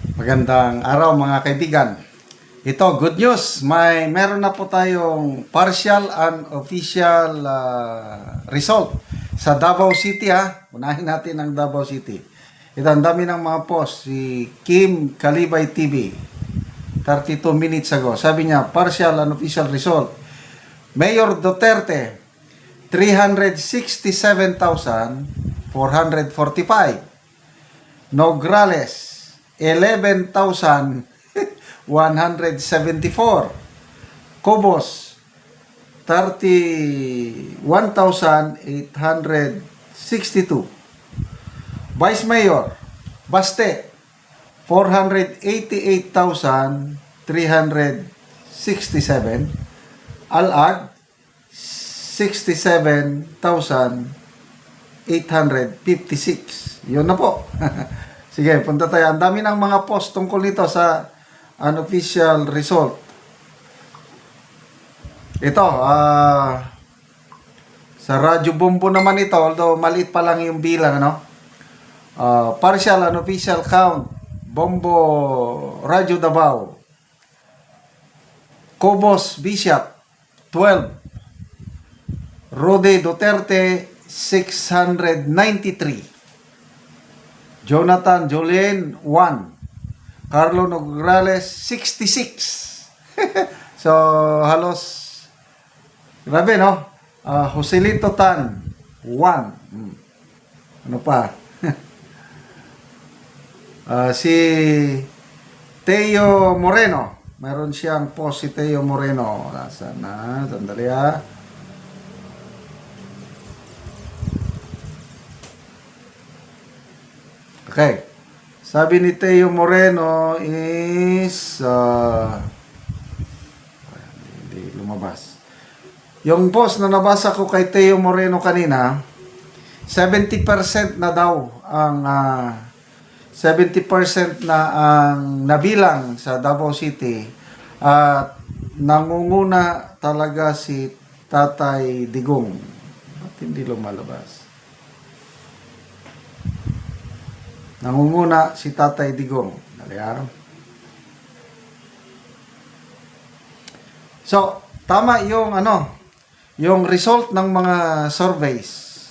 Magandang araw mga kaibigan. Ito, good news. Meron na po tayong partial and official result sa Davao City ha. Unahin natin ang Davao City. Ito, ang dami ng mga post. Si Kim Kalibay TV, 32 minutes ago. Sabi niya, partial and official result. Mayor Duterte, 367,445. Nograles, 11,174. Cobos, 31,862. Vice Mayor, Baste, 488,367. Alag, 67,856. Yun na po. Sige, punta tayo. Ang dami ng mga post tungkol nito sa unofficial result. Ito, sa Radyo Bombo naman ito, although maliit pa lang yung bilang, ano? Partial unofficial count, Bombo Radyo Davao. Cobos Bishop, 12. Rode Duterte, 693. Jonathan Jolien, 1. Carlo Nograles, 66. So, halos, grabe, no? Joselito Tan, 1. Ano pa? Si Teo Moreno, meron siyang post si Teo Moreno. Nasaan na? Sandali ha. Okay. Sabi ni Teo Moreno is hindi lumabas. Yung post na nabasa ko kay Teo Moreno kanina, 70% na daw ang 70% na ang nabilang sa Davao City at nangunguna talaga si Tatay Digong. Ba't hindi lumalabas? Nangunguna si Tatay Digong. So, tama yung yung result ng mga surveys.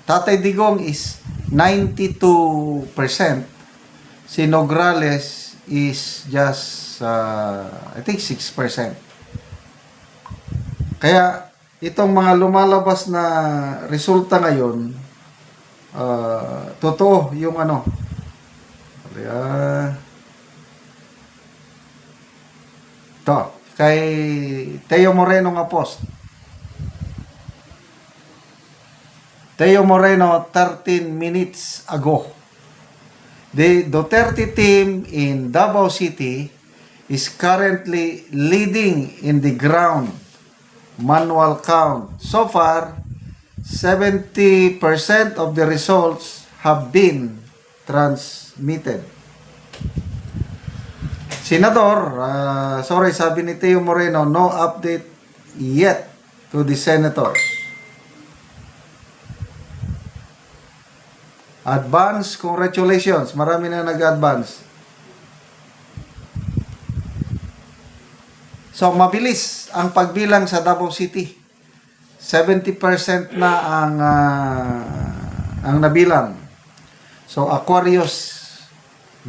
Tatay Digong is 92%. Si Nograles is just I think 6%. Kaya itong mga lumalabas na resulta ngayon, totoo yung ito kay Teo Moreno nga post. Teo Moreno, 13 minutes ago. The Duterte team in Davao City is currently leading in the ground manual count. So far, 70% of the results have been transmitted. Senador, sorry, sabi ni Teo Moreno, no update yet to the senators. Advance, congratulations. Marami na nag-advance. So, mabilis ang pagbilang sa Davao City. 70% na ang nabilang. So, Aquarius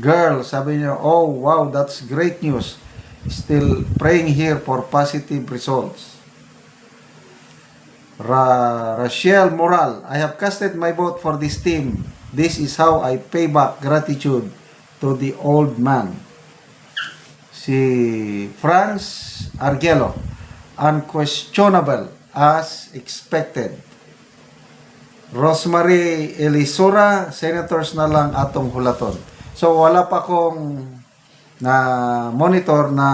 girl, sabi niya, oh, wow, that's great news. Still praying here for positive results. Rachel Moral, I have casted my vote for this team. This is how I pay back gratitude to the old man. Si Franz Argelo, unquestionable as expected. Rosemary Elisura, senators na lang atong hulaton. So wala pa akong na monitor na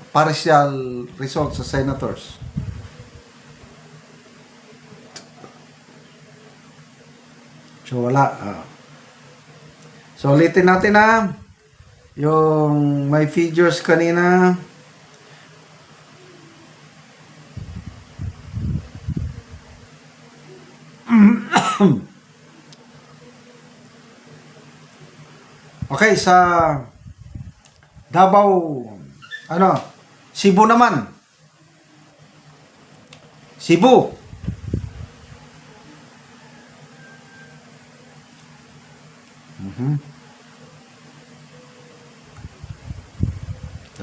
partial results sa senators. So wala. So ulitin natin na yung may figures kanina. Okay, sa Davao, Cebu naman. Cebu.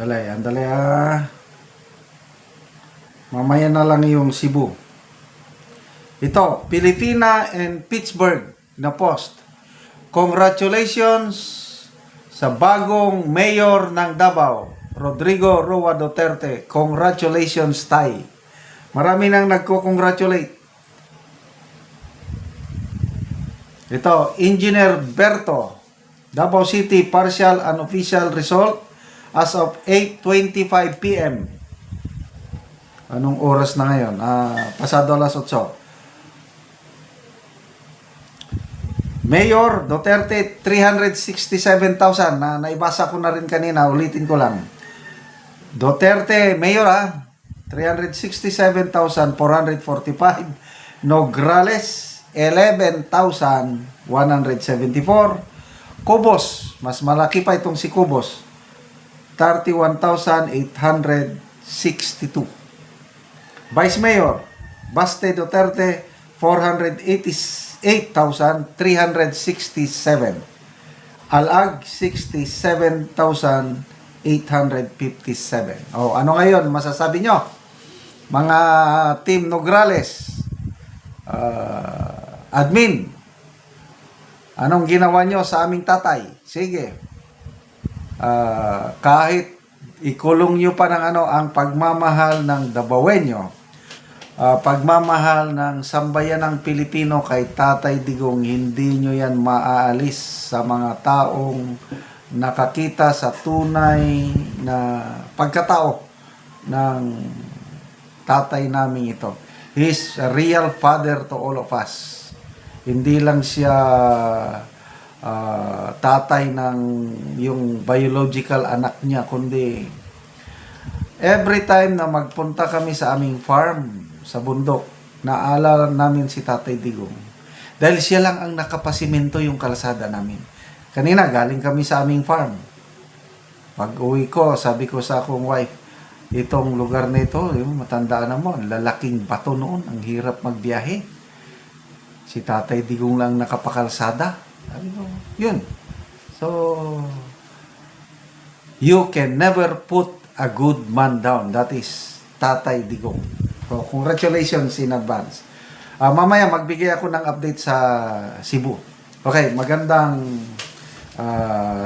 Andali Mamaya na lang yung Cebu. Ito, Pilipina and Pittsburgh na post. Congratulations sa bagong mayor ng Davao, Rodrigo Roa Duterte. Congratulations, Tay. Marami nang nagko-congratulate. Ito, Engineer Berto, Davao City partial and official result as of 8:25 p.m. Anong oras na ngayon? Pasado alas 8. Mayor Duterte 367,000 na naibasa ko na rin kanina, ulitin ko lang. Duterte Mayor 367,445. Nograles 11,174. Cubos, mas malaki pa itong si Cubos, 31,862. Vice Mayor Baste Duterte 488,367. Alag 67,857. Ano ngayon masasabi nyo? Mga Team Nograles, admin, anong ginawa nyo sa aming tatay? Sige. Kahit ikulong nyo pa ng ang pagmamahal ng Davaoenyo, pagmamahal ng sambayanang Pilipino kay Tatay Digong, hindi nyo yan maaalis sa mga taong nakakita sa tunay na pagkatao ng tatay namin ito. He's a real father to all of us. Hindi lang siya tatay ng yung biological anak niya, kundi every time na magpunta kami sa aming farm sa bundok, naalala namin si Tatay Digong. Dahil siya lang ang nakapasimento yung kalsada namin. Kanina, galing kami sa aming farm. Pag uwi ko, sabi ko sa akong wife, itong lugar na ito, matandaan na mo, lalaking bato noon, ang hirap magbiyahe. Si Tatay Digong lang nakapakalsada. Sabi ko, yun. So, you can never put a good man down. That is Tatay Digong. So, congratulations in advance. Mamaya magbigay ako ng update sa Cebu. Okay, magandang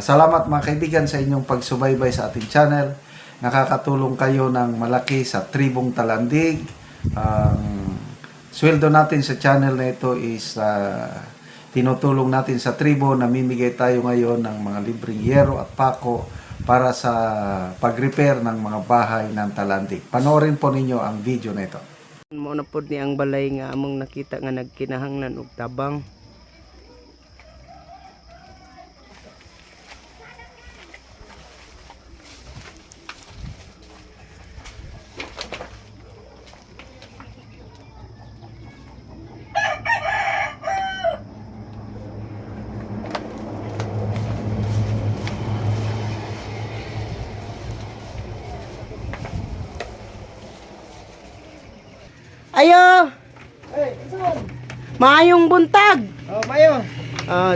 salamat mga kaibigan sa inyong pagsubaybay sa ating channel. Nakakatulong kayo ng malaki sa Tribong Talandig. Sweldo natin sa channel na ito is tinutulong natin sa tribo. Namimigay tayo ngayon ng mga libreng yero at pako para sa pag-repair ng mga bahay ng Talandig. Panoorin po ninyo ang video na ito. Mo na pod ni ang balay nga among nakita nga nagkinahanglan og tabang. Ayo! Maayong buntag! Mayo.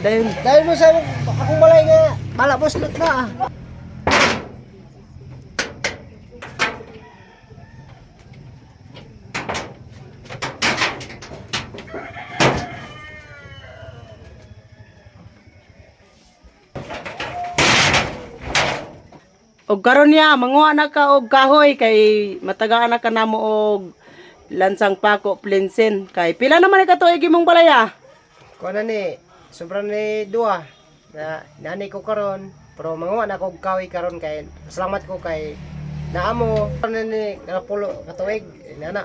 Dahil mo sa akong balay nga malabos na. Og karon niya manguha na ka og kahoy kay matagaan na ka namo og lansang pako plinsin kay pila naman ka tuig imong balaya? Kuha na ni, sobrang ni dua. Nani ko karon, pero manguha na kog kawi karon kay salamat ko kay naamo na ni napulo katuig nana.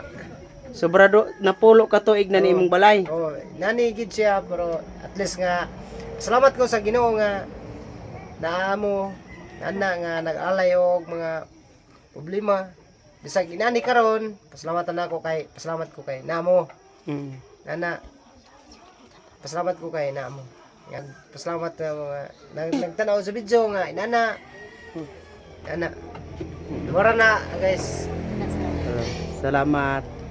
Sobrado napulo ka tuig na ni imong balay. Nani gid siya pero at least nga salamat ko sa Ginoo nga naamo ana nga nag-alay og mga problema. Bisag inani karon, pasalamat ko kay namo. Nana. Pasalamat ko kay namo. Yan, pasalamat na mga nagtanaw sa video nga inana. Inana. Wala na guys. Salamat.